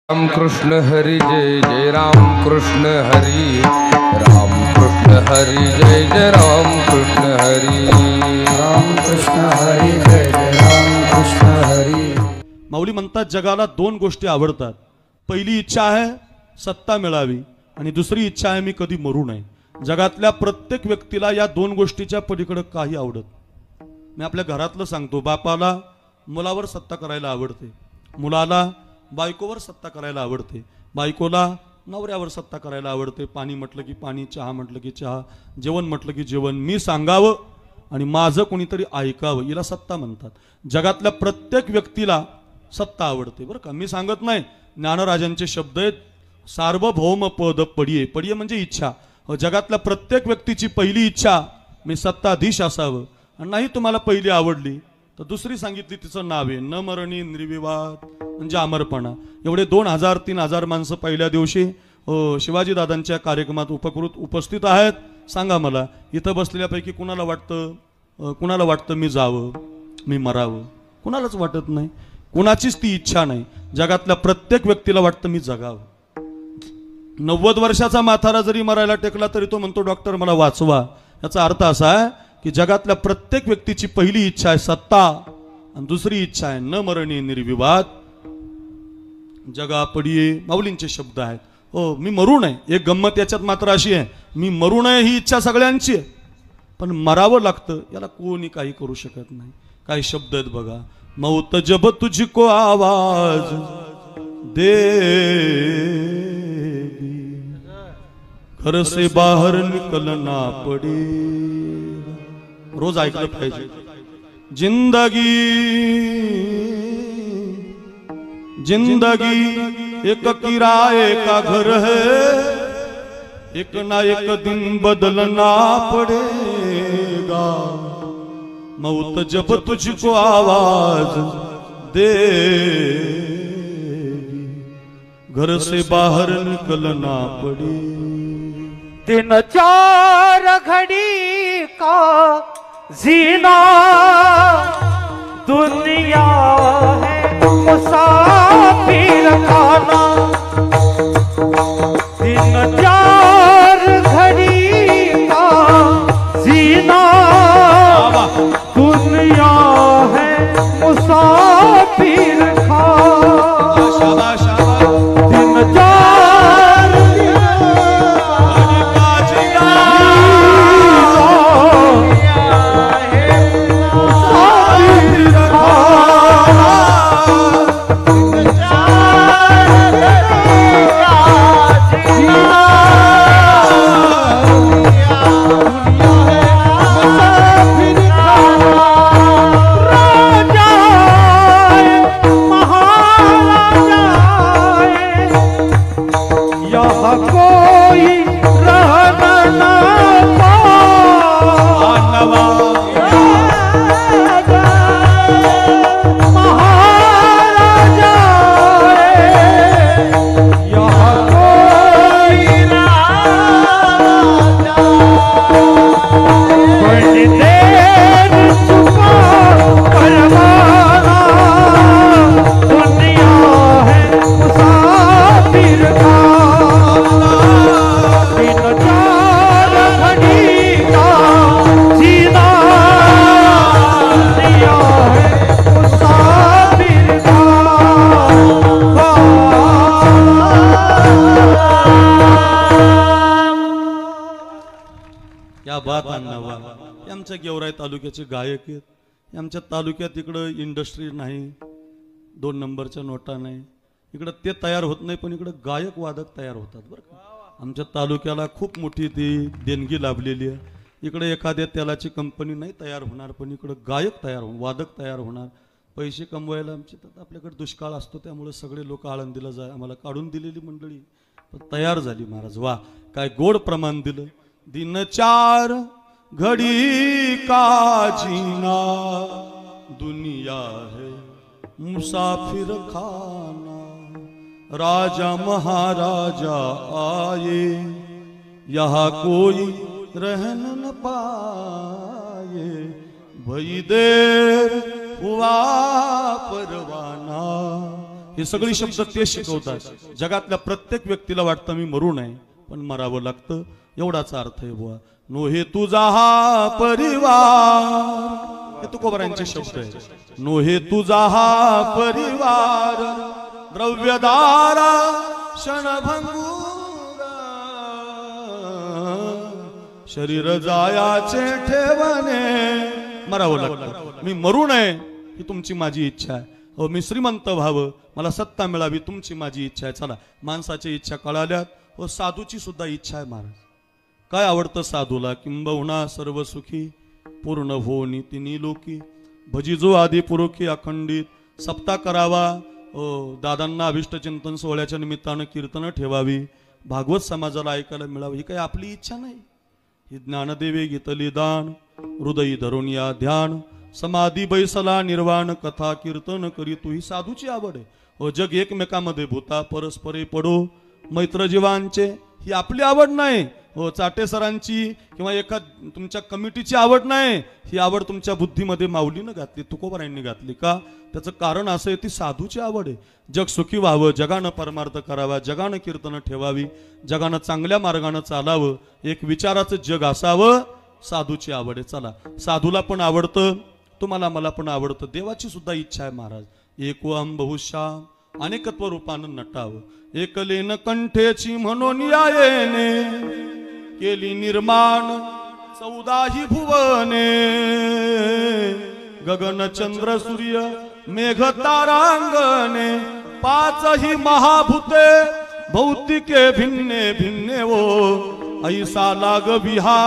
राम कृष्ण हरि जय जय राम कृष्ण हरि राम कृष्ण हरि जय जय राम कृष्ण हरि राम कृष्ण हरि जय जय राम कृष्ण हरि। माऊली म्हणतात जगाला दोन गोष्टी आवडतात। पहिली इच्छा आहे सत्ता मिळावी आणि दुसरी इच्छा आहे मी कधी मरू नये। जगातल्या प्रत्येक व्यक्तीला या दोन गोष्टीच्या पलीकडे काही आवडत। मी आपल्या घरातलं सांगतो, बापाला मुलावर सत्ता करायला आवडते, मुलाला बायकोवर सत्ता करायला आवडते, बायकोला नवऱ्यावर सत्ता करायला आवडते। पाणी म्हटलं की पाणी, चहा म्हटलं की चहा, जेवण म्हटलं की जेवण, मी सांगावं आणि माझं कोणीतरी ऐकावं, याला सत्ता म्हणतात। जगातल्या प्रत्येक व्यक्तीला सत्ता आवडते बरं का, मी सांगत नाही। ज्ञानराजांचे शब्द आहेत, सार्वभौम पद पडिये। पडिये म्हणजे इच्छा। जगातल्या प्रत्येक व्यक्तीची पहिली इच्छा मी सत्ताधीश असावं, आणि नाही तुम्हाला पहिली आवडली तर दुसरी सांगितली, तिचं नाव आहे न मरणी निर्विवाद म्हणजे अमरपणा। एवढे 2000-3000 माणसं पहिल्या दिवशी शिवाजी दादांच्या कार्यक्रमात उपस्थित आहेत। सांगा मला, इथं बसलेल्यापैकी कुणाला वाटतं मी जावं, मी मरावं? कुणालाच वाटत नाही, कुणाचीच ती इच्छा नाही। जगातल्या प्रत्येक व्यक्तीला वाटतं मी जगावं। 90 वर्षाचा म्हातारा जरी मरायला टेकला तरी तो म्हणतो डॉक्टर मला वाचवा। याचा अर्थ असा आहे की जगातल्या प्रत्येक व्यक्तीची पहिली इच्छा आहे सत्ता आणि दुसरी इच्छा आहे न मरणी निर्विवाद। जगा पडिये माऊलींचे शब्द आहेत। हो, मी मरू नये। एक गंमत याच्यात मात्र अशी आहे, मी मरू नये ही इच्छा सगळ्यांची आहे, पण मरावं लागतं याला कोणी काही करू शकत नाही। काही शब्द आहेत बघा, मौत जब तुझको आवाज दे, घर से बाहर निकलना पडे। रोज ऐकलं पाहिजे। जिंदगी एक किराए का घर है, एक ना एक दिन बदलना पड़ेगा। मौत जब तुझको आवाज दे, घर से बाहर निकलना पड़े। दिन 4 घड़ी का जीना दुनिया है मुसाफिर खाना। दिन 4 घड़ी का जीना दुनिया है मुसाफिर खाना। दिन 4 आमच्या गेवराई तालुक्याचे गायक आहेत। आमच्या तालुक्यात इकडं इंडस्ट्री नाही, 2 नंबरच्या नोटा नाही, इकडं ते तयार होत नाही, पण इकडं गायक वादक तयार होतात बरं का। आमच्या तालुक्याला खूप मोठी ती देणगी लाभलेली आहे। इकडे एखाद्या तेलाची कंपनी नाही तयार होणार, पण इकडं गायक तयार होणार, वादक तयार होणार। पैसे कमवायला आमची तर आपल्याकडे दुष्काळ असतो, त्यामुळे सगळे लोक आळंदीला जाय, आम्हाला काढून दिलेली मंडळी तयार झाली। महाराज वा, काय गोड प्रमाण दिलं। दिन 4 घड़ी का जीना दुनिया है मुसाफिर खाना। राजा महाराजा आए यहाँ कोई रहन न पाए, भई देर हुआ परवाना हे सगळी शब्द ते शिकवतात. जगातल्या प्रत्येक व्यक्तीला वाटतं मी मरू नये, पण मरावं लागतं, एवढाच अर्थ आहे बुवा. नो हे तुझा हा परिवार, हे तुकोबारांचे शब्द आहे. नो हे तुझा हा परिवार, द्रव्यदारा क्षणभंगुरा, शरीर जायाचे ठेवणे. मरावं लागतं, मी मरू नये ही तुमची माझी इच्छा आहे. हो, मी श्रीमंत व्हावं, मला सत्ता मिळावी, तुमची माझी इच्छा आहे. चला, माणसाची इच्छा कळाल्यात. हो, साधूची सुद्धा इच्छा आहे महाराज. काय आवडतं साधूला? किंबहुना सर्व सुखी पूर्ण होनी तिन्ही लोकी, भजिजो आदी पुरुखी अखंडित. सप्ताह करावा, दादांना अभिष्ट चिंतन सोहळ्याच्या निमित्तानं कीर्तन ठेवावी, भागवत समाजाला ऐकायला मिळावं, ही काही आपली इच्छा नाही. ही ज्ञानदेवे गीतली दान, हृदयी धरून या ध्यान, समाधी बैसला निर्वाण, कथा कीर्तन करी तू, ही साधूची आवड आहे. हो, जग एकमेकामध्ये भूता परस्परे पडो, मैत्र जीवांचे, ही आपली आवड नाही. हो, चाटे सरांची किंवा एका तुमच्या कमिटीची आवड नाही, ही आवड तुमच्या बुद्धीमध्ये माऊलीनं घातली, तुकोबारायांनी घातली. का? त्याचं कारण असं आहे, ती साधूची आवड आहे. जग सुखी व्हावं, जगानं परमार्थ करावा, जगानं कीर्तन ठेवावी, जगानं चांगल्या मार्गानं चालावं, एक विचाराचं जग असावं, साधूची आवड आहे. चला, साधूला पण आवडतं, तुम्हाला मला पण आवडतं. देवाची सुद्धा इच्छा आहे महाराज. एकोहम बहुश्याम, अनेकत्व रूपानं नटावं, एकलेन कंठेची म्हणून यायेने, केली निर्माण 14 भुवने, गगन चंद्र सूर्य मेघ तारांगणे, 5 महाभूते भौतिके भिन्ने भिन्ने वो, ऐसा लाग विहा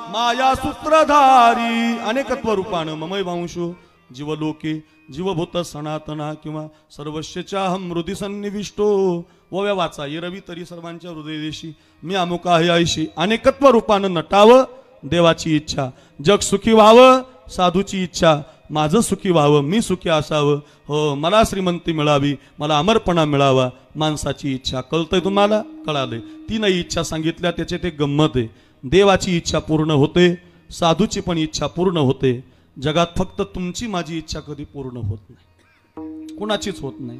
माया सूत्रधारी. अनेकत्व रूपानं ममय वांशो जीवलोके, जीवभूत सनातना किंवा सर्वस्यचाहम हृदय सन्निविष्टो. ओव्या वाचा, ये रवी तरी सर्वांच्या हृदयदेशी, मी अमुक आहे ऐशी. अनेकत्व रूपानं नटावं, देवाची इच्छा. जग सुखी व्हावं, साधूची इच्छा. माझं सुखी व्हावं, मी सुखी असावं. हो, मला श्रीमंती मिळावी, मला अमरपणा मिळावा, माणसाची इच्छा. कळतंय तुम्हाला? कळालंय. 3 इच्छा सांगितल्या, त्याचे ते गंमत आहे. देवाची इच्छा पूर्ण होते, साधूची पण इच्छा पूर्ण होते. जगात फक्त तुमची माझी इच्छा कधी पूर्ण होत नाही, कुणाचीच होत नाही,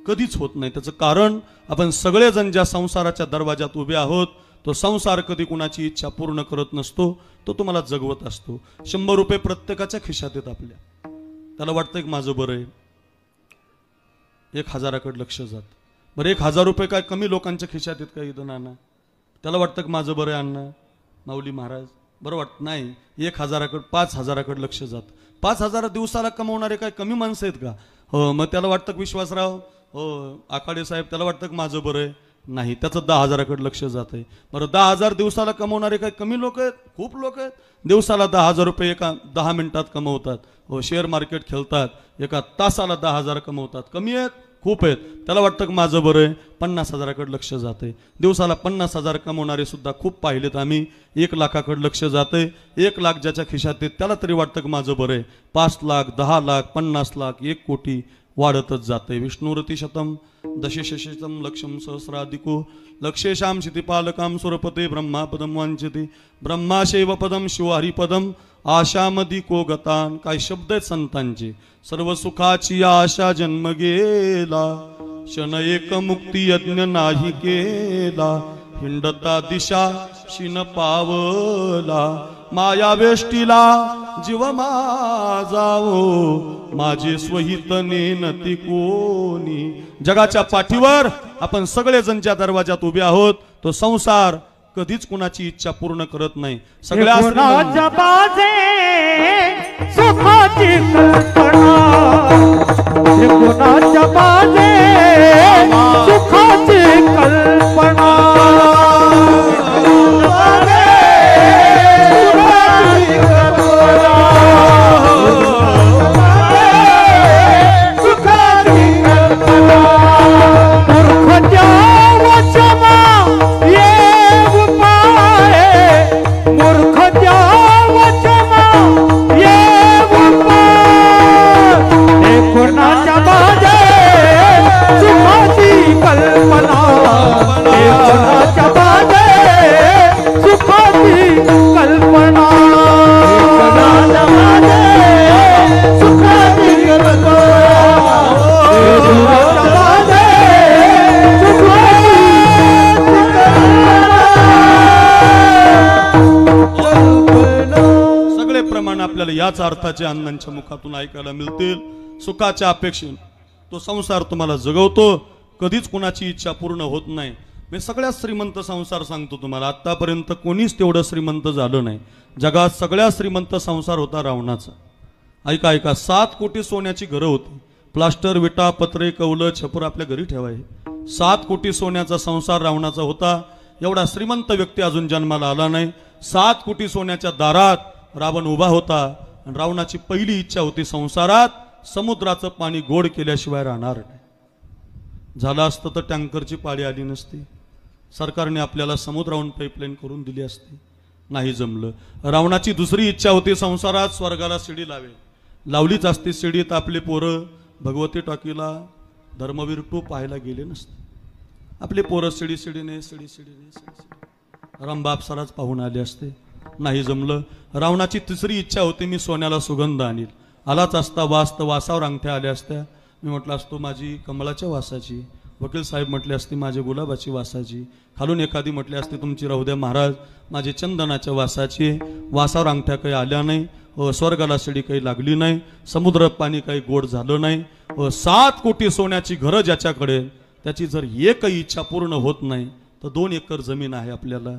कधीच होत नाही. त्याचं कारण, आपण सगळेजण ज्या संसाराच्या दरवाजात उभे आहोत, तो संसार कधी कुणाची इच्छा पूर्ण करत नसतो, तो तुम्हाला जगवत असतो. 100 रुपये प्रत्येकाच्या खिशात आहेत आपल्या. त्याला वाटतं की माझं बरं आहे, 1000कडे लक्ष जात. बरं, 1000 रुपये काय कमी लोकांच्या खिशात आहेत का इथं नाना? त्याला वाटतं की माझं बरं आहे अण्णा माऊली महाराज, बरं वाटत नाही. 1000कडे 5000कडे लक्ष जात. 5000 दिवसाला कमवणारे काय कमी माणसं आहेत का? हो, मग त्याला वाटतं की विश्वासराव, हो आखाडे साहेब, त्याला वाटतं की माझं बरं आहे. नाही, त्याचं 10,000कडे लक्ष जात आहे. बरं, 10,000 दिवसाला कमवणारे काय कमी लोक आहेत? खूप लोक आहेत. दिवसाला 10,000 रुपये एका 10 मिनिटात कमवतात. हो, शेअर मार्केट खेळतात, एका तासाला 10,000 कमवतात. कमी आहेत? खूप आहेत. त्याला वाटतं की माझं बरं आहे, 50,000कडे लक्ष जाते. दिवसाला 50,000 कमवणारे सुद्धा खूप पाहिलेत आम्ही. 1 लाखाकडे लक्ष जाते. 1 लाख ज्याच्या खिशात आहे त्याला तरी वाटतं की माझं बरं आहे. 5 लाख, 10 लाख, 50 लाख, 1 कोटी वाढतच जाते. विष्णुरती शतम दशशशतम लक्षम सहस्राधिको लक्षेशाम क्षितिपालकाम सुरपते ब्रह्मापदम वांछते ब्रह्माशैव पदम शिवहरिपदम आशामधी को गतान. काय शब्द आहेत संतांचे. सर्व सुखाची आशा जन्म गेला, क्षण एक मुक्ती यज्ञ नाही केला, हिंडता दिशा शिन पावला, माया वेष्टीला जीव माझाओ, माझे स्वहित नेनती कोणी. जगाच्या पाठीवर आपण सगळेजण ज्या दरवाजात उभे आहोत, तो संसार कधीच कुणाची इच्छा पूर्ण करत नाही. सगळ्या कुणाच्या बाजे सुखाची कल्पना, कुणाच्या बाजे सुखाची कल्पना, कुणाच्या बाजे सुखाची याच अर्थाचे अण्णांच्या मुखातून ऐकायला मिळतील. सुखाच्या अपेक्षेने तो संसार तुम्हाला जगवतो, कधीच कुणाची इच्छा पूर्ण होत नाही. मी सगळ्यात श्रीमंत संसार सांगतो तुम्हाला, आतापर्यंत कोणीच तेवढं श्रीमंत झालं नाही. जगात सगळ्यात श्रीमंत संसार होता रावणाचा. ऐका ऐका, 7 कोटी सोन्याची घरं होती. प्लास्टर, विटा, पत्रे, कौलं, छपर आपल्या घरी ठेवाय. 7 कोटी सोन्याचा संसार रावणाचा होता. एवढा श्रीमंत व्यक्ती अजून जन्माला आला नाही. 7 कोटी सोन्याच्या दारात रावण उभा होता आणि रावणाची पहिली इच्छा होती संसारात समुद्राचं पाणी गोड केल्याशिवाय राहणार नाही. झालं असतं तर टँकरची पाळी आली नसती, सरकारने आपल्याला समुद्राहून पाईपलाईन करून दिली असती. नाही जमलं. रावणाची दुसरी इच्छा होती संसारात स्वर्गाला शिडी लावलीच असती. शिडीत आपले पोरं भगवती टाकीला धर्मवीर 2 पाहायला गेले नसते. आपले पोरं शिडीने रामबाप सराज पाहून आले असते. नाही जमलं. रावणाची तिसरी इच्छा होती मी सोन्याला सुगंध आणील. आलाच असता वास तर वासावर अंगठ्या आल्या असत्या. मी म्हटलं असतो माझी कमळाच्या वासाची, वकील साहेब म्हटले असते माझे गुलाबाची वासाची, खालून एखादी म्हटली असते तुमची राहू द्या महाराज माझे चंदनाच्या वासाची. वासावर अंगठ्या काही आल्या नाही, स्वर्गाला शिडी काही लागली नाही, समुद्र पाणी काही गोड झालं नाही. 7 कोटी सोन्याची घरं ज्याच्याकडे, त्याची जर एकही इच्छा पूर्ण होत नाही तर 2 एकर जमीन आहे आपल्याला.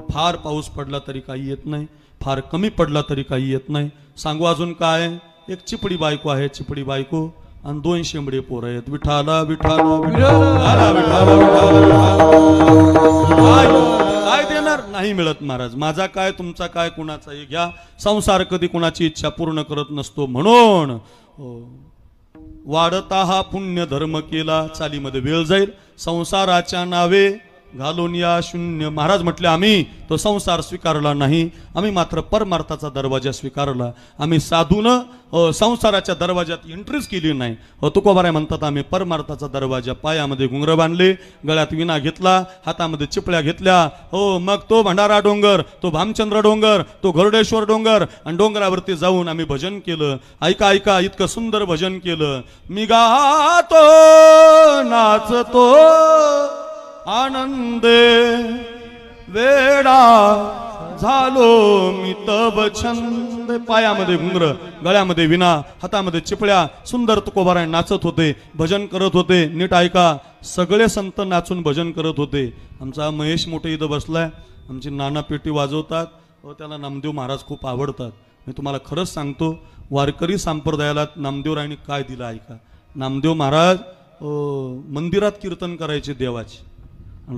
फार पाऊस पडला तरी काही येत नाही, फार कमी पडला तरी काही येत नाही. सांगू अजून काय, एक चिपडी बायको आहे, चिपडी बायको आणि 2 शेंबडे पोरं आहेत. विठाला विठाला विठाला काय देणार नाही मिळत महाराज. माझा काय तुमचा काय कुणाचाही घ्या, संसार कधी कुणाची इच्छा पूर्ण करत नसतो. म्हणून वाढता हा पुण्य धर्म केला, चालीमध्ये वेळ जाईल. संसाराच्या नावे घालून या शून्य. महाराज म्हटले आम्ही तो संसार स्वीकारला नाही, आम्ही मात्र परमार्थाचा दरवाजा स्वीकारला. आम्ही साधून संसाराच्या दरवाजात एंट्रीच केली नाही. तुकोबाराय म्हणतात आम्ही परमार्थाचा दरवाजा, पायामध्ये घुंगर बांधले, गळ्यात विना घेतला, हातामध्ये चिपळ्या घेतल्या. मग तो भंडारा डोंगर, तो भामचंद्र डोंगर, तो गरुडेश्वर डोंगर, आणि डोंगरावरती जाऊन आम्ही भजन केलं. ऐका ऐका, इतकं सुंदर भजन केलं. मी गातो नाचतो आनंदे वेडा झालो मी तब छंद. पायामध्ये घुंगर, गळ्यामध्ये विना, हातामध्ये चिपळ्या, सुंदर तुकोबाराय नाचत होते, भजन करत होते. नीट ऐका, सगळे संत नाचून भजन करत होते. आमचा महेश मोठे इथं बसलाय, आमची नाना पेटी वाजवतात, त्याला नामदेव महाराज खूप आवडतात. मी तुम्हाला खरंच सांगतो, वारकरी संप्रदायाला नामदेवरायांनी काय दिलं ऐका. नामदेव महाराज मंदिरात कीर्तन करायचे देवाचे.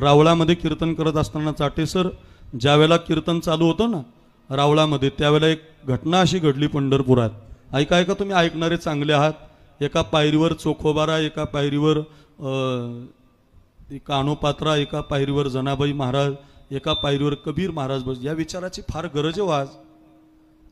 रावळामध्ये कीर्तन करत असताना चाटेसर ज्या वेळेला कीर्तन चालू होतं ना रावळामध्ये, त्यावेळेला एक घटना अशी घडली पंढरपुरात. ऐका ऐका, तुम्ही ऐकणारे चांगले आहात. एका पायरीवर चोखोबारा, एका पायरीवर कानोपात्रा, एका पायरीवर जनाबाई महाराज, एका पायरीवर कबीर महाराज बस. या विचाराची फार गरज आहे आज.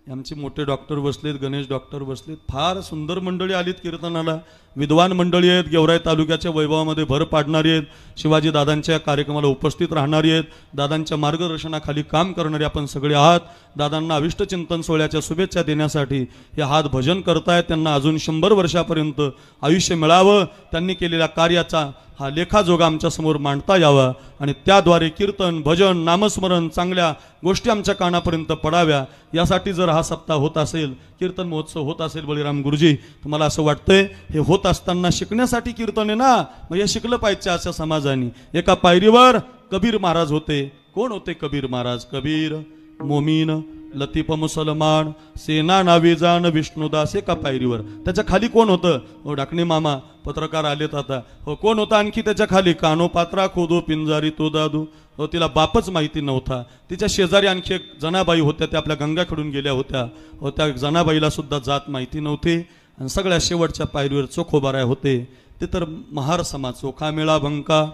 आमचे मोठे डॉक्टर बसलेत, गणेश डॉक्टर बसलेत, फार सुंदर मंडळी आलीत कीर्तनाला. विद्वान मंडळी आहेत, गेवराई तालुक्याच्या वैभवामध्ये भर पाडणारी आहेत, शिवाजी दादांच्या कार्यक्रमाला उपस्थित राहणारी आहेत, दादांच्या मार्गदर्शनाखाली काम करणारे आपण सगळे आहात. दादांना अविष्ट चिंतन सोहळ्याच्या शुभेच्छा देण्यासाठी हे हात भजन करतायत. त्यांना अजून 100 वर्षापर्यंत आयुष्य मिळावं, त्यांनी केलेल्या कार्याचा हा लेखाजोगा आमच्या समोर मांडता यावा आणि त्याद्वारे कीर्तन, भजन, नामस्मरण, चांगल्या गोष्टी आमच्या कानापर्यंत पडाव्या, यासाठी जर हा सप्ताह होत असेल, कीर्तन महोत्सव होत असेल. बळीराम गुरुजी, तुम्हाला असं वाटतंय हे होत असताना शिकण्यासाठी कीर्तन आहे ना, मग हे शिकलं पाहिजे अशा समाजाने. एका पायरीवर कबीर महाराज होते. कोण होते कबीर महाराज? कबीर, मोमीन, लतीफ मुसलमान, सेना नावीजान, विष्णुदास. एका पायरीवर. त्याच्या खाली कोण होतं? डाकणे मामा पत्रकार आलेत आता. कोण होता आणखी त्याच्या खाली? कानोपात्रा, खोदो पिंजारी तो दादू. तिला बापच माहिती नव्हता. तिच्या शेजारी आणखी एक जनाबाई होत्या, त्या आपल्या गंगाकडून गेल्या होत्या. त्या जनाबाईला सुद्धा जात माहिती नव्हती. आणि सगळ्या शेवटच्या पायरीवर चोखोबाराय होते. ते तर महार समाज, चोखामेळा भंका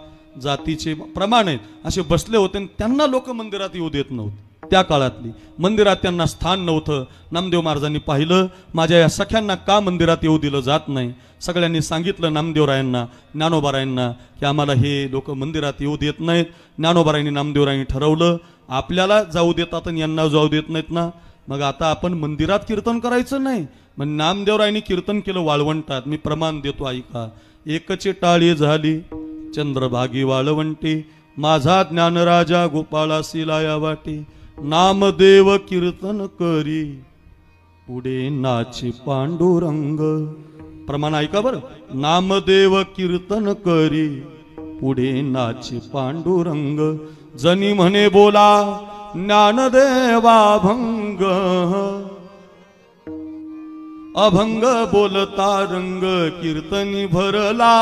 जातीचे प्रमाण आहेत, असे बसले होते. आणि त्यांना लोक मंदिरात येऊ देत नव्हते. त्या काळातली मंदिरात त्यांना स्थान नव्हतं. नामदेव महाराजांनी पाहिलं, माझ्या या सख्यांना का मंदिरात येऊ दिलं जात नाही. सगळ्यांनी सांगितलं नामदेवरायांना, ज्ञानोबारायांना की आम्हाला हे लोक मंदिरात येऊ देत नाहीत. ज्ञानोबारायांनी, नामदेवरायांनी ठरवलं आपल्याला जाऊ देतात आणि यांना जाऊ देत नाहीत ना, मग आता आपण मंदिरात कीर्तन करायचं नाही. मग नामदेवरायांनी कीर्तन केलं वाळवंटात. मी प्रमाण देतो ऐका. एकची टाळी झाली चंद्रभागी वाळवंटी, माझा ज्ञानराजा गोपाळासी लाया वाटी, नामदेव कीर्तन करी पुढे नाची पांडुरंग. प्रमाण ऐका बर. नामदेव कीर्तन करी पुढे नाची पांडुरंग. जनी म्हणे बोला ज्ञानदेवा भंग. अभंग बोलता रंग कीर्तनी भरला.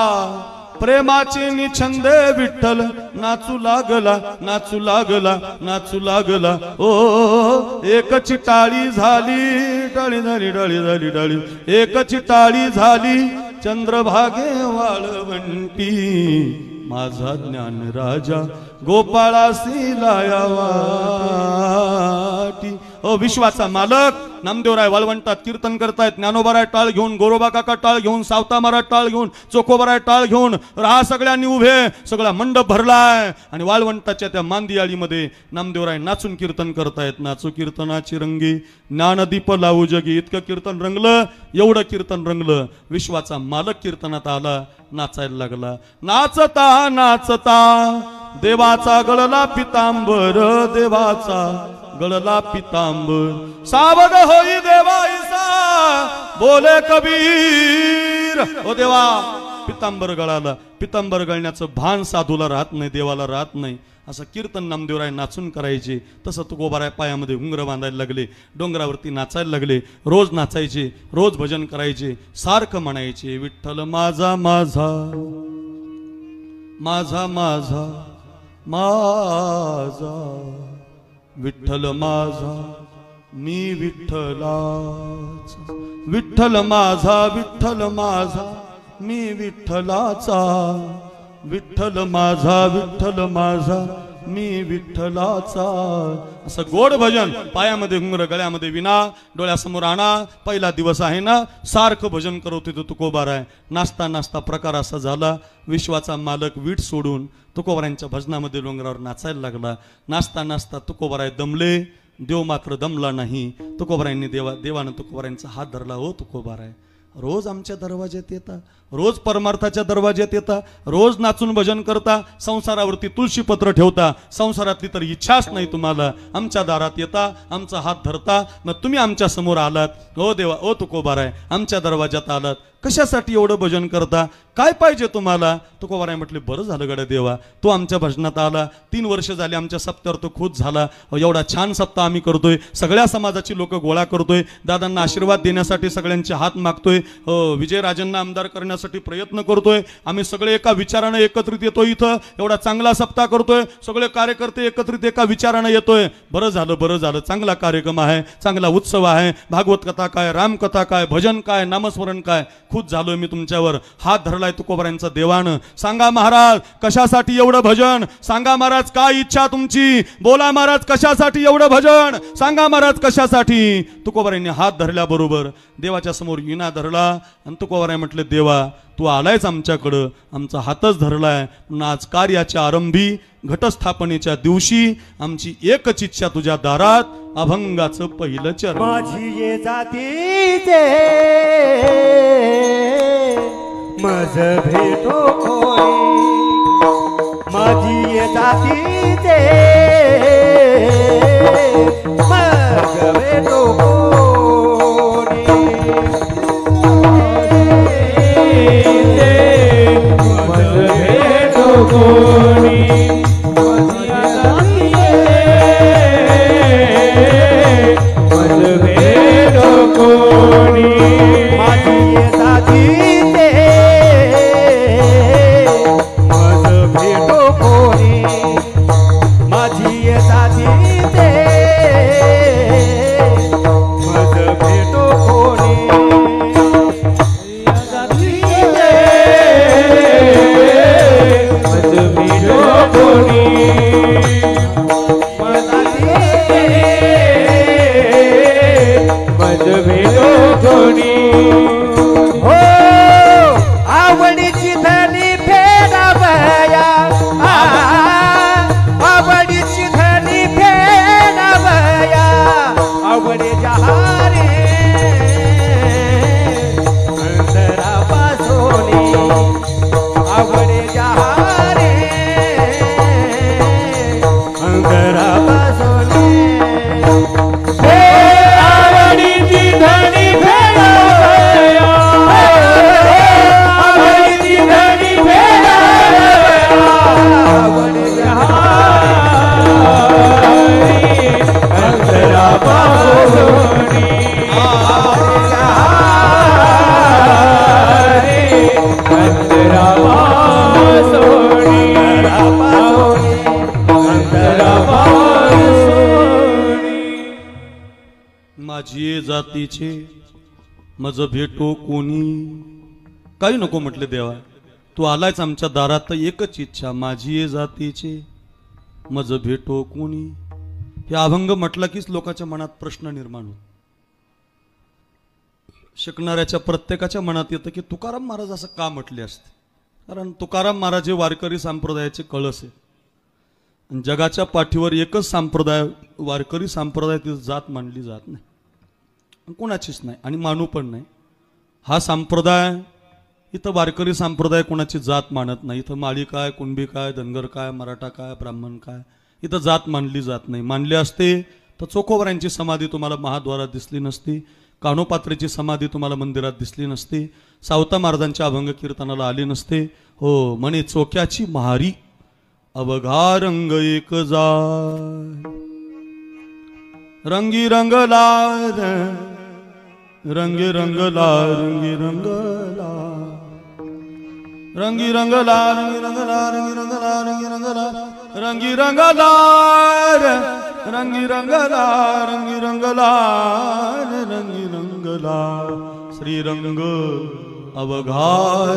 प्रेमाचे निछंदे विठ्ठल नाचू लागला नाचू लागला नाचू लागला. ओ एकची टाळी झाली टाळी झाली टाळी झाली टाळी. एकची टाळी झाली चंद्रभागे वाळवंटी. माझा ज्ञान राजा गोपाळासी लायावाटी. ओ विश्वाचा मालक नामदेवराय वाळवंटात कीर्तन करतायत. ज्ञानोबाराय टाळ घेऊन, गोरोबा काका टाळ घेऊन, सावता महाराज टाळ घेऊन, चोखोबाराय टाळ घेऊन राहा सगळ्यांनी उभे. सगळा मंडप भरलाय आणि वाळवंटाच्या त्या मांदियाळीमध्ये नामदेवराय नाचून कीर्तन करतायत. नाचू कीर्तनाची रंगी ज्ञानदीप लावू जगी. इतकं कीर्तन रंगलं, एवढं कीर्तन रंगलं. विश्वाचा मालक कीर्तनात आला, नाचायला लागला. नाचता नाचता देवाचा गळला पितांबर. देवाचा गळला पितांबर. सावध होई देवाईसा बोले कबीर. ओ देवा पितांबर गळाला. पितांबर गळण्याचं भान साधूला राहत नाही, देवाला राहत नाही. असं कीर्तन नामदेवराय नाचून करायचे. तसं तुकोबाराय पायामध्ये घुंगर बांधायला लागले, डोंगरावरती नाचायला लागले. रोज नाचायचे, रोज भजन करायचे, सारखं म्हणायचे विठ्ठल माझा माझा माझा माझा माझा. विठ्ठल माझा मी विठ्ठलाचा. विठ्ठल माझा विठ्ठल माझा मी विठ्ठलाचा. विठ्ठल माझा विठ्ठल माझा मी विठ्ठलाचा. असं गोड भजन. पायामध्ये घुंगर, गळ्यामध्ये विना, डोळ्यासमोर आणा. पहिला दिवस आहे ना, सारखं भजन करत होते तुकोबाराय. नाचता नाचता प्रकार असा झाला, विश्वाचा मालक वीट सोडून तुकोबारायांच्या भजनामध्ये डोंगरावर नाचायला लागला. नाचता नाचता तुकोबाराय दमले, देव मात्र दमला नाही. तुकोबारायांनी देवानं तुकोबारायांचा हात धरला. हो तुकोबाराय, रोज आमच्या दरवाज्यात येता, रोज परमार्थाच्या दरवाज्यात येता, रोज नाचून भजन करता, संसारावरती तुळशीपत्र ठेवता, संसारातली तर इच्छाच नाही तुम्हाला. आमच्या दारात येता, आमचा हात धरता, मग तुम्ही आमच्या समोर आलात. ओ देवा, ओ तुकोबाराय, आमच्या दरवाज्यात आलात, कशासाठी एवढं भजन करता, काय पाहिजे तुम्हाला? तुकोबाराय म्हटले, बरं झालं गड्या देवा, तो आमच्या भजनात आला. 3 वर्ष झाली आमच्या सप्त्यावर तो खुश झाला. एवढा छान सप्ताह आम्ही करतोय, सगळ्या समाजाची लोक गोळा करतोय, दादांना आशीर्वाद देण्यासाठी सगळ्यांचे हात मागतोय, विजयराजांना आमदार करण्यासाठी प्रयत्न करतोय. आम्ही सगळे एका विचारानं एकत्रित येतोय. इथं एवढा चांगला सप्ताह करतोय, सगळे कार्यकर्ते एकत्रित एका विचारानं येतोय. बरं झालं, बरं झालं, चांगला कार्यक्रम आहे, चांगला उत्सव आहे. भागवत कथा काय, रामकथा काय, भजन काय, नामस्मरण काय. खुश झालोय मी तुमच्यावर. हात धरलाय तुकोबारायांचा देवानं. सांगा महाराज, कशासाठी एवढं भजन? सांगा महाराज, काय इच्छा तुमची? बोला महाराज, कशासाठी एवढं भजन? सांगा महाराज, कशासाठी? तुकोबारायांनी हात धरल्याबरोबर देवाच्या समोर विना धरला आणि तुकोबाराय म्हटले, देवा तू आलायच आमच्याकडं, आमचा हातच धरलाय. आज कार्याच्या आरंभी घटस्थापनेच्या दिवशी आमची एकच इच्छा तुझ्या दारात, अभंगाचं पहिलं चरण. माझी ये जातीचे मज भेटो कोणी, माझी ये जातीचे मज भेटो कोणी, मज भेटो कोणी, मज भेटो कोणी, माझी ये जातीचे मज भेटो कोणी, माझी ये जातीचे मज भेटो कोणी, मज भेटो कोणी, मज भेटो कोणी. हो आवडीची धनी फेडावया, आवडीची धनी फेडावया, आवडी जहारे अंतरापासोनी, आवडी जहारे जातीचे मज भेटो कोणी. काही नको म्हटले देवा, तू आलायच आमच्या दारात, तर एकच इच्छा माझी ये जातीचे मज भेटो कोणी. हे अभंग म्हटला कीच लोकांच्या मनात प्रश्न निर्माण होतो. शिकणाऱ्याच्या प्रत्येकाच्या मनात येतं की तुकाराम महाराज असं का म्हटले असते. कारण तुकाराम महाराज हे वारकरी संप्रदायाचे कळस आहे. आणि जगाच्या पाठीवर एकच संप्रदाय, वारकरी संप्रदाय, ती जात मानली जात नाही, कोणाचीच नाही आणि मानू पण नाही. हा संप्रदाय इथं वारकरी संप्रदाय कोणाची जात मानत नाही. इथं माळी काय, कुणबी काय, धनगर काय, मराठा काय, ब्राह्मण काय, इथं जात मानली जात नाही. मानली असते तर चोखोबरांची समाधी तुम्हाला महाद्वारात दिसली नसती, कानोपात्रेची समाधी तुम्हाला मंदिरात दिसली नसती, सावता महाराजांच्या अभंग कीर्तनाला आली नसते. हो म्हणे चोक्याची महारी अवघा रंग एक जाय, रंगी रंगला रंगी रंगला रंगी रंगला रंगी रंगला रंगी रंगला रंगी रंगला रंगी रंगला रंगी रंगला रंगी रंगला रंगी रंगला रंगी रंगला श्रीरंग अवघा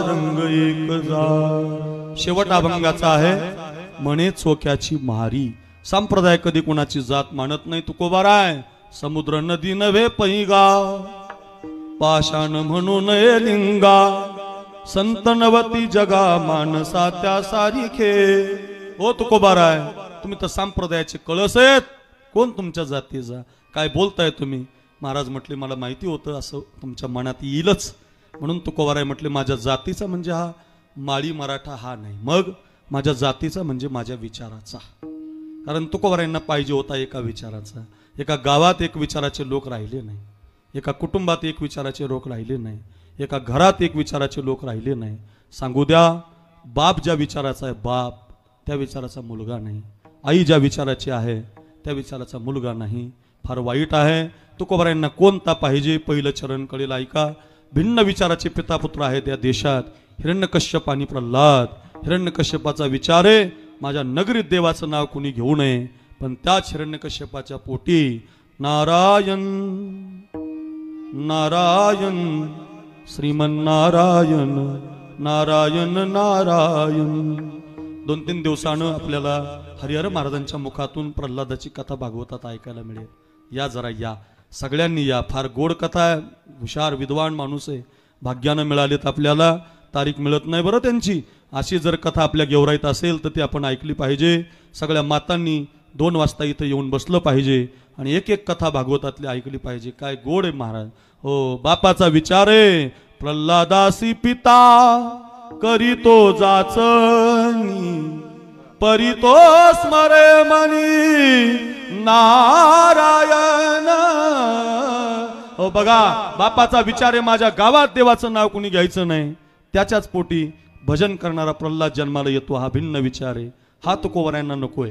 रंग एक जा. शेवट अभंगाचा आहे म्हणे चोक्याची महारी. संप्रदाय कधी कोणाची जात मानत नाही. तुकोबाराय समुद्र नदी नव्हे पैगा, पाषाण म्हणून लिंगा, संत नवती जगा मानसा त्या सारिखे. हो तुकोबाराय, तुम्ही तर संप्रदायाचे कळस आहेत. कोण तुमच्या जातीचा, काय बोलताय तुम्ही. महाराज म्हटले मला माहिती होतं असं तुमच्या मनात येईलच, म्हणून तुकोबाराय म्हटले माझ्या जातीचा म्हणजे हा माळी मराठा हा नाही, मग माझ्या जातीचा म्हणजे माझ्या विचाराचा. कारण तुकोबारायांना पाहिजे होता एका विचाराचा. एका गावात एक विचाराचे लोक राहिले नाही, एका कुटुंबात एक विचाराचे लोक राहिले नाही, एका घरात एक विचाराचे लोक राहिले नाही. सांगू द्या, बाप ज्या विचाराचा आहे बाप, त्या विचाराचा मुलगा नाही. आई ज्या विचाराची आहे त्या विचाराचा मुलगा नाही. फार वाईट आहे. तुकोबारायांना कोणता पाहिजे, पहिलं चरण कळेल ऐका. भिन्न विचाराचे पितापुत्र आहेत या देशात, हिरण्यकश्यप आणि प्रल्हाद. हिरण्यकश्यपाचा विचार आहे माझ्या नगरीत देवाचं नाव कुणी घेऊ नये, पण त्याच हिरण्यकश्यपाच्या पोटी नारायण नारायण श्रीमन नारायण नारायण नारायण. 2-3 दिवसानं आपल्याला हरिहर महाराजांच्या मुखातून प्रल्हादाची कथा भागवतात ऐकायला मिळेल. या जरा या, सगळ्यांनी या. फार गोड कथा आहे. हुशार विद्वान माणूस आहे. भाग्यानं मिळालेत आपल्याला, तारीख मिळत नाही बरं त्यांची. अशी जर कथा आपल्या गेवराईत असेल तर ती आपण ऐकली पाहिजे. सगळ्या मातांनी 2 वाजता इथं येऊन बसलं पाहिजे आणि एक एक कथा भागवतातली ऐकली पाहिजे. काय गोड आहे महाराज. हो, बापाचा विचार आहे प्रल्हादासी पिता करीतो जाचनी, परितो स्मरे मनी नारायण. हो बघा, बापाचा विचार आहे माझ्या गावात देवाचं नाव कुणी घ्यायचं नाही, त्याच्याच पोटी भजन करणारा प्रल्हाद जन्माला येतो. हा भिन्न विचार आहे. हा तुकोबारायांना नकोय.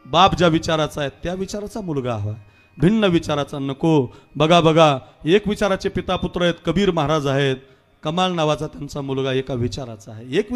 बाप ज्या विचाराचा आहे त्या विचाराचा मुलगा हवा, भिन्न विचाराचा नको. बघा बघा, एक विचाराचे पिता पुत्र आहेत, कबीर महाराज आहेत. कमाल नावाचा त्यांचा मुलगा एका विचाराचा आहे. एक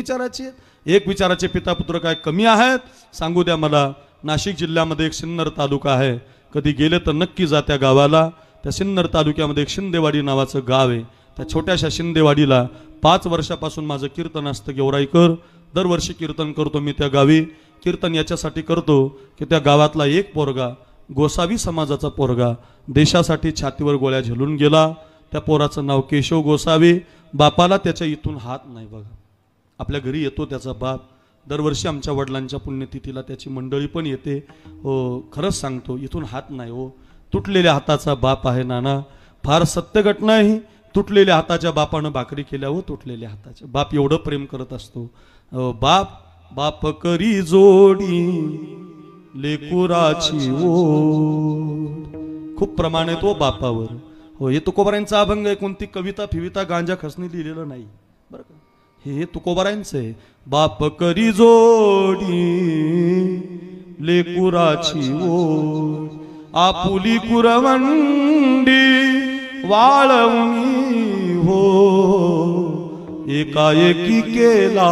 विचाराचे पिता पुत्र काय कमी आहेत. सांगू द्या मला, नाशिक जिल्ह्यामध्ये एक सिन्नर तालुका आहे. कधी गेले तर नक्की जा त्या गावाला. त्या सिन्नर तालुक्यामध्ये एक शिंदेवाडी नावाचं गाव आहे. त्या छोट्याशा शिंदेवाडीला 5 वर्षापासून माझं कीर्तन असतं गेवराईकर. दरवर्षी कीर्तन करतो मी त्या गावी. कीर्तन याच्यासाठी करतो की त्या गावातला एक पोरगा, गोसावी समाजाचा पोरगा, देशासाठी छातीवर गोळ्या झेलून गेला. त्या पोराचं नाव केशव गोसावी. बापाला त्याच्या इथून हात नाही. बघा, आपल्या घरी येतो त्याचा बाप. दरवर्षी आमच्या वडिलांच्या पुण्यतिथीला त्याची मंडळी पण येते. हो, खरंच सांगतो, इथून हात नाही. हो, तुटलेल्या हाताचा बाप आहे नाना. फार सत्य घटना आहे. तुटलेल्या हाताच्या बापानं भाकरी केल्या. हो, तुटलेल्या हाताच्या बाप एवढं प्रेम करत असतो. बाप बाप करी जोडी लेकुराची ओढ. खूप प्रमाण आहे तो बापावर. हो, हे तुकोबारायांचा अभंग आहे. कोणती कविता फिविता गांजा खसनी लिहिलेलं नाही बरं का. हे तुकोबारायांचं आहे. बाप करी जोडी लेकुराची ओढ, आपुली कुरवंडी वाळवणी हो, एकाएकी केला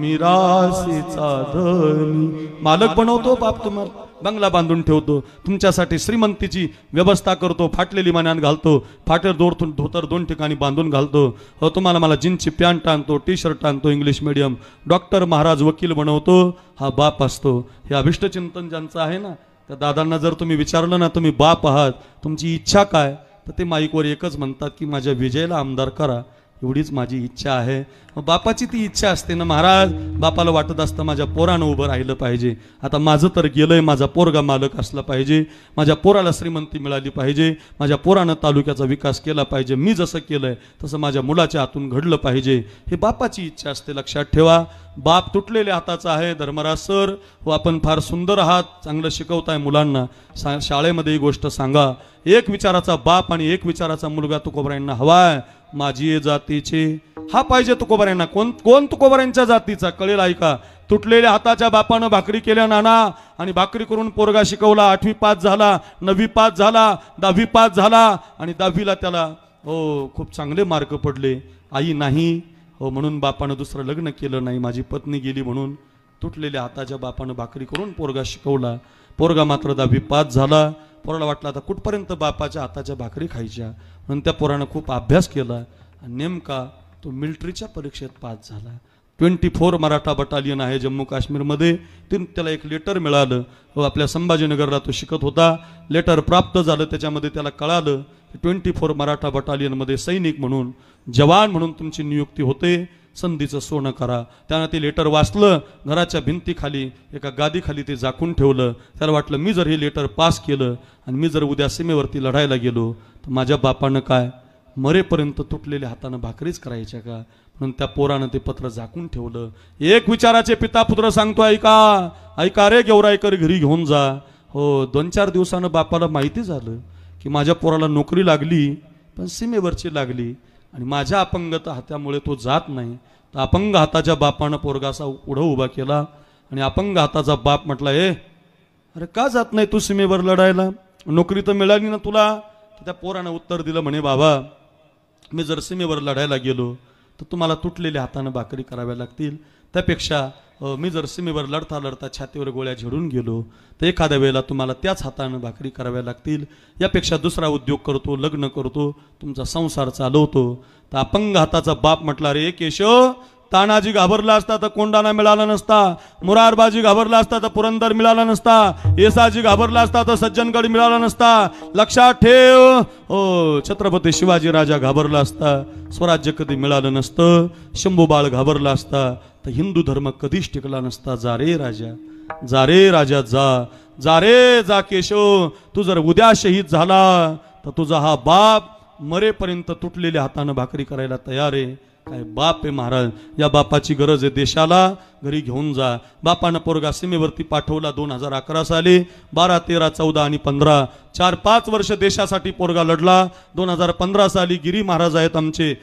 मिरासीचा धनी. मालक बनवतो बाप तुम्हाला, बंगला बांधून ठेवतो, तुमच्यासाठी श्रीमंतीची व्यवस्था करतो, फाटलेली मान्यान घालतो, फाटेर धोतर 2 ठिकाणी बांधून घालतो, तुम्हाला मला जीन्सची पॅन्ट आणतो, टी शर्ट आणतो, इंग्लिश मीडियम, डॉक्टर महाराज वकील बनवतो. हा बाप असतो. हे अभिष्टचिंतन ज्यांचं आहे ना, त्या दादांना जर तुम्ही विचारलं ना तुम्ही बाप आहात, तुमची इच्छा काय, तर ते माईकवर एकच म्हणतात की माझ्या विजयला आमदार करा, एवढीच माझी इच्छा आहे. मग बापाची ती इच्छा असते ना महाराज. बापाला वाटत असतं माझ्या पोरानं उभं राहिलं पाहिजे. आता माझं तर गेलंय, माझा पोरगा मालक असला पाहिजे, माझ्या पोराला श्रीमंती मिळाली पाहिजे, माझ्या पोरानं तालुक्याचा विकास केला पाहिजे, मी जसं केलंय तसं माझ्या मुलाच्या हातून घडलं पाहिजे. हे बापाची इच्छा असते, लक्षात ठेवा. बाप तुटलेल्या हाताचा आहे. धर्मराज सर हो, आपण फार सुंदर आहात, चांगलं शिकवताय मुलांना, शाळेमध्ये ही गोष्ट सांगा. एक विचाराचा बाप आणि एक विचाराचा मुलगा तुकोबारायांना हवाय. माझी जातीचे हा पाहिजे तुकोबारायांना. कोण तुकोबारायांच्या जातीचा कळेल ऐका. तुटलेल्या हाताच्या बापानं भाकरी केल्या नाना, आणि भाकरी करून पोरगा शिकवला. 8वी पास झाला, 9वी पास झाला, 10वी पास झाला, आणि 10वीला त्याला खूप चांगले मार्क पडले. आई नाही म्हणून बापानं दुसरं लग्न केलं नाही, माझी पत्नी गेली म्हणून. तुटलेल्या हाताच्या बापानं भाकरी करून पोरगा शिकवला. पोरगा मात्र 10वी पास झाला. पोराला वाटलं आता कुठपर्यंत बापाच्या हाताच्या भाकरी खायच्या, म्हणून त्या पोरानं खूप अभ्यास केला आणि नेमका तो मिलिटरीच्या परीक्षेत पास झाला. 24 मराठा बटालियन आहे जम्मू काश्मीरमध्ये. त्याला एक लेटर मिळालं. आपल्या संभाजीनगरला तो शिकत होता. लेटर प्राप्त झालं. त्याच्यामध्ये त्याला कळालं 24 मराठा बटालियनमध्ये सैनिक म्हणून, जवान म्हणून तुमची नियुक्ती होते, संधीचं सोनं करा. त्यानं ते लेटर वाचलं. घराच्या भिंतीखाली एका गादीखाली ते झाकून ठेवलं. त्याला वाटलं मी जर हे लेटर पास केलं आणि मी जर उद्या सीमेवरती लढायला गेलो तर माझ्या बापानं काय मरेपर्यंत तुटलेल्या हातानं भाकरीच करायच्या का, म्हणून त्या पोरानं ते पत्र झाकून ठेवलं. एक विचाराचे पिता पुत्र सांगतो ऐका, ऐका रे गेवराईकर घरी घेऊन जा. 2-4 दिवसानं बापाला माहिती झालं की माझ्या पोराला नोकरी लागली, पण सीमेवरची लागली, आणि माझ्या अपंगत हातामुळे तो जात नाही. तर अपंग हाताच्या बापानं पोरगासा पुढं उभा केला, आणि अपंग हाताचा बाप म्हटला अरे का जात नाही तू सीमेवर लढायला, नोकरी तर मिळाली ना तुला. त्या पोरानं उत्तर दिलं म्हणे बाबा मी जर सीमेवर लढायला गेलो तर तुम्हाला तुटलेल्या हातानं भाकरी कराव्या लागतील. त्यापेक्षा मी जर सीमेवर लढता लढता छातीवर गोळ्या झेडून गेलो तर एखाद्या वेळेला तुम्हाला त्याच हातानं भाकरी कराव्या लागतील. यापेक्षा दुसरा उद्योग करतो, लग्न करतो, तुमचा संसार चालवतो. तर अपंग हाताचा बाप म्हटला रे केशव, तानाजी घाबरला असता तर कोंडाणा मिळाला नसता, मुरारबाजी घाबरला असता तर पुरंदर मिळाला नसता, येसाजी घाबरला असता तर सज्जनगड मिळाला नसता. लक्षात ठेव छत्रपती शिवाजी राजा घाबरला असता स्वराज्य कधी मिळालं नसतं. शंभूबाळ घाबरला असता तर हिंदू धर्म कधीच टिकला नसता. जा रे राजा, जा रे राजा, जा जा रे जा केशव. तू जर उद्या शहीद झाला तर तुझा हा बाप मरेपर्यंत तुटलेल्या हातानं भाकरी करायला तयार आहे. काय बाप आहे महाराज. या बापाची गरज आहे देशाला. घरी घेऊन जा. बापानं पोरगा सीमेवरती पाठवला 2011 साली. 12, 13, 14 आणि 15 4-5 वर्ष देशासाठी पोरगा लढला. 2015 साली गिरी महाराज आहेत आमचे,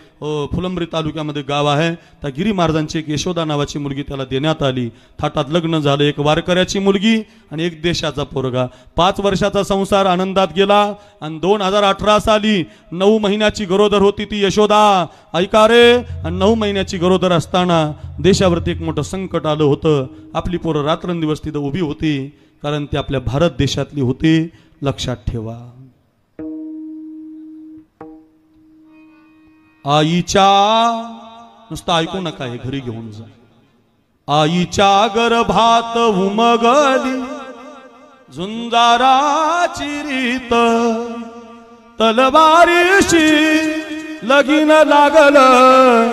फुलंब्री तालुक्यामध्ये गाव आहे, त्या गिरी महाराजांची एक यशोदा नावाची मुलगी त्याला देण्यात आली. थाटात लग्न झालं. एक वारकऱ्याची मुलगी आणि एक देशाचा पोरगा. 5 वर्षाचा संसार आनंदात गेला. आणि 2018 साली 9 महिन्याची गरोदर होती ती यशोदा. ऐका रे, 9 महिन्याची गरोदर असताना देशावरती एक मोठं संकट आलं होतं. आपली पोरं रात्रंदिवस तिथं उभी होती, कारण ती आपल्या भारत देशातली होती. लक्षात ठेवा. आईच्या, नुसतं ऐकू नका, हे घरी घेऊन जा. आईच्या गर्भात उमगली झुंजाराची रीत, तलवारीशी लगीन लागलं,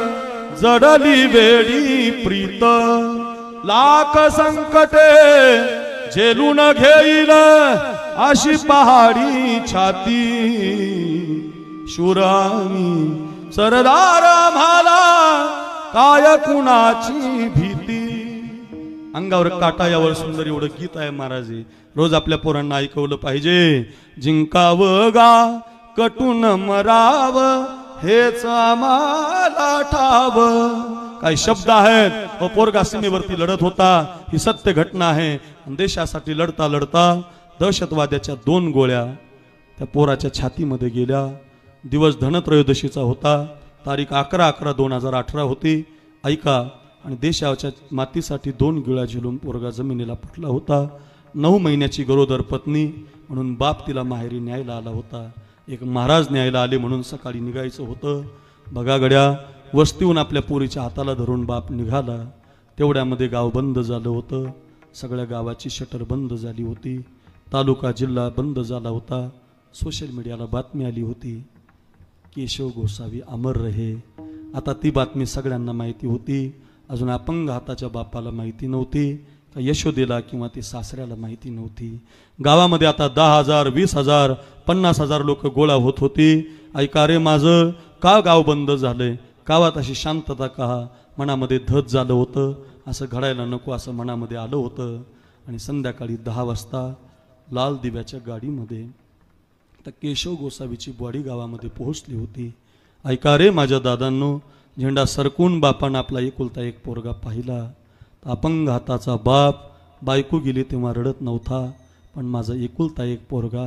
जडली वेडी प्रीत. लाख संकटे झेलून घेईल अशी पहाडी छाती, शूरामी सरदार आम्हाला काय कुणाची भीती. अंगावर काटा यावर सुंदर एवढं गीत आहे महाराज. रोज आपल्या पोरांना ऐकवलं पाहिजे. जिंकावं गा कटून मराव हेच आम्हाला ठाव. काही शब्द आहेत. पोरगा सीमेवरती लढत होता, ही सत्य घटना आहे. देशासाठी लढता लढता दहशतवाद्याच्या 2 गोळ्या त्या पोराच्या छातीमध्ये गेल्या. दिवस धनत्रयोदशीचा होता. तारीख 11/11/2018 होती. ऐका, आणि देशाच्या मातीसाठी 2 गिळा झेलून पोरगा जमिनीला पडला होता. 9 महिन्याची गरोदर पत्नी म्हणून बाप तिला माहेरी न्यायला आला होता. एक महाराज न्यायला आले म्हणून सकाळी निघायचं होतं. बघा गड्या, वस्तीहून आपल्या पोरीच्या हाताला धरून बाप निघाला. तेवढ्यामध्ये गाव बंद झालं होतं. सगळ्या गावाची शटर बंद झाली होती. तालुका जिल्हा बंद झाला होता. सोशल मीडियाला बातमी आली होती, केशव गोसावी अमर रहे. आता ती बातमी सगळ्यांना माहिती होती. अजून अपंग हाताच्या बापाला माहिती नव्हती, का यशोदेला किंवा ती सासऱ्याला माहिती नव्हती. गावामध्ये आता 10,000, 20,000, 50,000 लोक गोळा होत होती. ऐका रे माझं, का गाव बंद झालंय, गावात अशी शांतता का? मनामध्ये धज झालं होतं. असं घडायला नको असं मनामध्ये आलं होतं. आणि संध्याकाळी 10 वाजता लाल दिव्याच्या गाडीमध्ये तर केशव गोसावीची बॉडी गावामध्ये पोहोचली होती. ऐका रे माझ्या दादांनो, झेंडा सरकून बापानं आपला एकुलता एक पोरगा पाहिला. अपंग हाताचा बाप, बायको गेली तेव्हा रडत नव्हता, पण माझा एकुलता एक पोरगा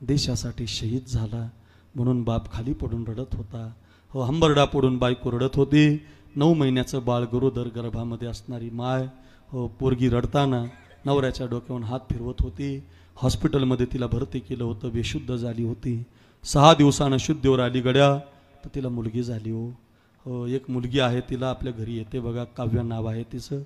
देशासाठी शहीद झाला म्हणून बाप खाली पडून रडत होता. हो, हंबरडा पडून बायको रडत होती. 9 महिन्याचं बाळ गरोदर गर्भामध्ये असणारी माय, हो, पोरगी रडताना नवऱ्याच्या डोक्यावरून हात फिरवत होती. हॉस्पिटलमध्ये तिला भरती केलं होतं. बेशुद्ध झाली होती. 6 दिवसानं शुद्धीवर आली गड्या, तर तिला मुलगी झाली. हो, एक मुलगी आहे, तिला आपल्या घरी येते बघा, काव्या नाव आहे तिचं.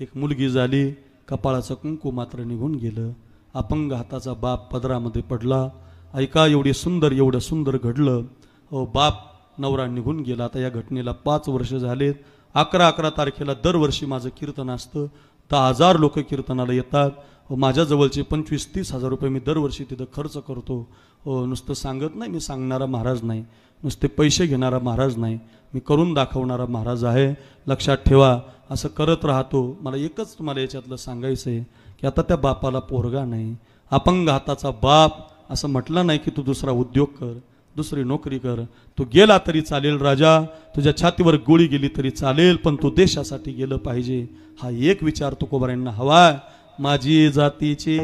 एक मुलगी झाली. कपाळाचं कुंकू मात्र निघून गेलं. अपंग हाताचा बाप पदरामध्ये पडला. ऐका, एवढं सुंदर घडलं. हो, बाप नवरा निघून गेला. आता या घटनेला 5 वर्ष झालेत. 11 तारखेला दरवर्षी माझं कीर्तन असतं. 10,000 लोक कीर्तनाला येतात. हो, माझ्या जवळचे 25-30 हजार रुपये मी दरवर्षी तिथं खर्च करतो. हो, नुसतं सांगत नाही, मी सांगणारा महाराज नाही, नुसते पैसे घेणारा महाराज नाही, मी करून दाखवणारा महाराज आहे. लक्षात ठेवा, असं करत राहतो. मला एकच तुम्हाला याच्यातलं सांगायचं आहे की आता त्या बापाला पोरगा नाही. अपंग हाताचा बाप असं म्हटलं नाही की तू दुसरा उद्योग कर, दुसरी नोकरी कर. तू गेला तरी चालेल राजा, तुझ्या छातीवर गोळी गेली तरी चालेल, पण तू देशासाठी गेलं पाहिजे. हा एक विचार तुकोबारायांना हवाय. माझी जातीचे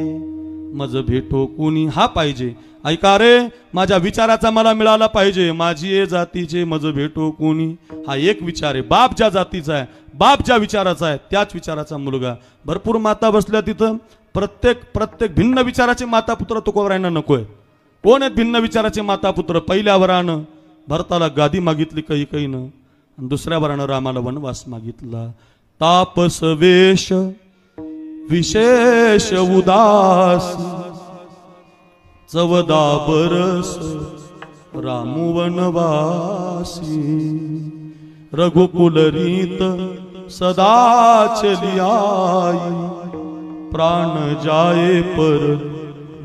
मज भेटो कोणी, हा पाहिजे. ऐका रे, माझ्या विचाराचा मला मिळाला पाहिजे. माझी जातीचे मज भेटो कोणी, हा एक विचार आहे. बाप ज्या जातीचा आहे, बाप ज्या विचाराचा आहे, त्याच विचाराचा मुलगा. भरपूर माता बसल्या तिथं. प्रत्येक भिन्न विचाराचे माता पुत्र तुकोबारायांना नकोय. कोण आहेत भिन्न विचाराचे माता पुत्र? पहिल्या वरानं भरताला गादी मागितली कैकेयीनं, आणि दुसऱ्या वरानं रामाला वनवास मागितला. तापस वेश विशेष उदास, 14 बरस रामू वनवासी. रघुकुल रीत सदा चली आई, प्राण जाए पर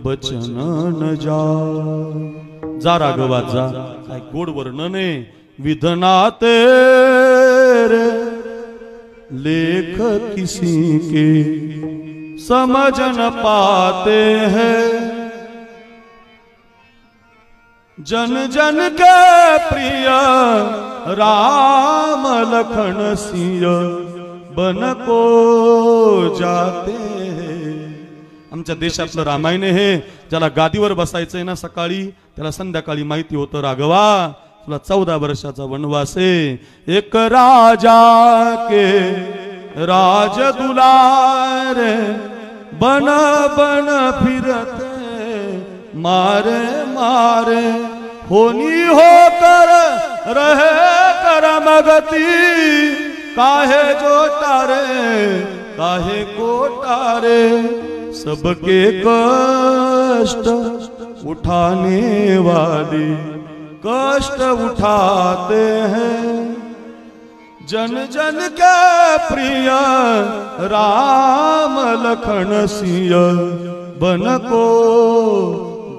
बचन न जाए. जा राघवा जा, काय गोड वर्णने विधना तेरे, लेख किसी के समझ न पाते हैं. जन जन के प्रिय राम लखन सिंह, बन को जाते हैं. आमच्या देशातलं रामायण हे, ज्याला गादीवर बसायचंय ना सकाळी, त्याला संध्याकाळी माहिती होतं, राघवा तुला 14 वर्षाचा वनवास आहे. एक राजा के राज दुलारे, बन बन फिरते मारे मारे. होनी होकर रहे करम गति, काहे जो तारे काहे को तारे. सबके कष्ट उठाने वाले कष्ट उठाते हैं. जन जन के प्रिय राम लखन सिंह, बन को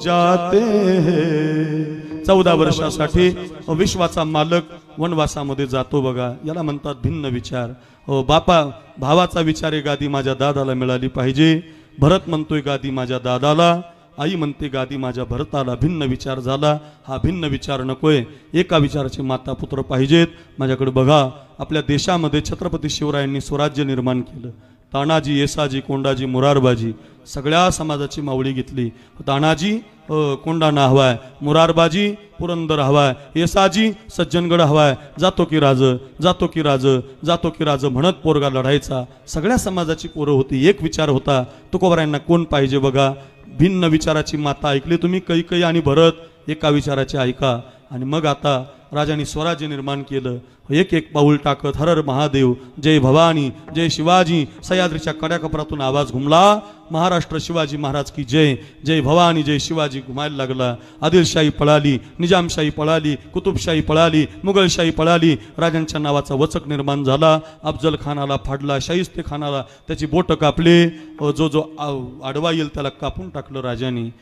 जाते हैं. 14 वर्षासाठी विश्वाचा मालक वनवासामध्ये जातो बघा. याला म्हणतात भिन्न विचार. हो, बापा भावाचा विचार आहे, गादी माझ्या दादाला मिळाली पाहिजे. भरत म्हणतोय गादी माझ्या दादाला, आई म्हणते गादी माझ्या भरताला. भिन्न विचार झाला. हा भिन्न विचार नकोय. एका विचाराचे माता पुत्र पाहिजेत. माझ्याकडे बघा, आपल्या देशामध्ये छत्रपती शिवरायांनी स्वराज्य निर्माण केलं. तानाजी, येसाजी, कोंडाजी, मुरारबाजी सगळ्या समाजाची मावळी घेतली. तानाजी कोंडाणा हवाय, मुरारबाजी पुरंदर हवाय, येसाजी सज्जनगड हवाय. जातो की राज, जातो की राज, जातो की राज म्हणत पोरगा लढायचा. सगळ्या समाजाची पोरं होती. एक विचार होता, तुकोबारायांना कोण पाहिजे बघा. भिन्न विचाराची माता ऐकली तुम्ही, कैकई आणि भरत एका विचाराचे ऐका. आणि मग आता राजांनी स्वराज्य निर्माण केलं. एक एक पाऊल टाकत हर हर महादेव, जय भवानी, जय शिवाजी, सह्याद्रीच्या कड्याकपरातून आवाज घुमला. महाराष्ट्र शिवाजी महाराज की जय, जय भवानी, जय शिवाजी घुमायला लागला. आदिलशाही पळाली, निजामशाही पळाली, कुतुबशाही पळाली, मुघलशाही पळाली. राजांच्या नावाचा वचक निर्माण झाला. अफजल खानाला फाडला, शाहिस्ते खानाला त्याची बोटं कापले. जो जो आडवा येईल त्याला कापून टाकलं राजांनी.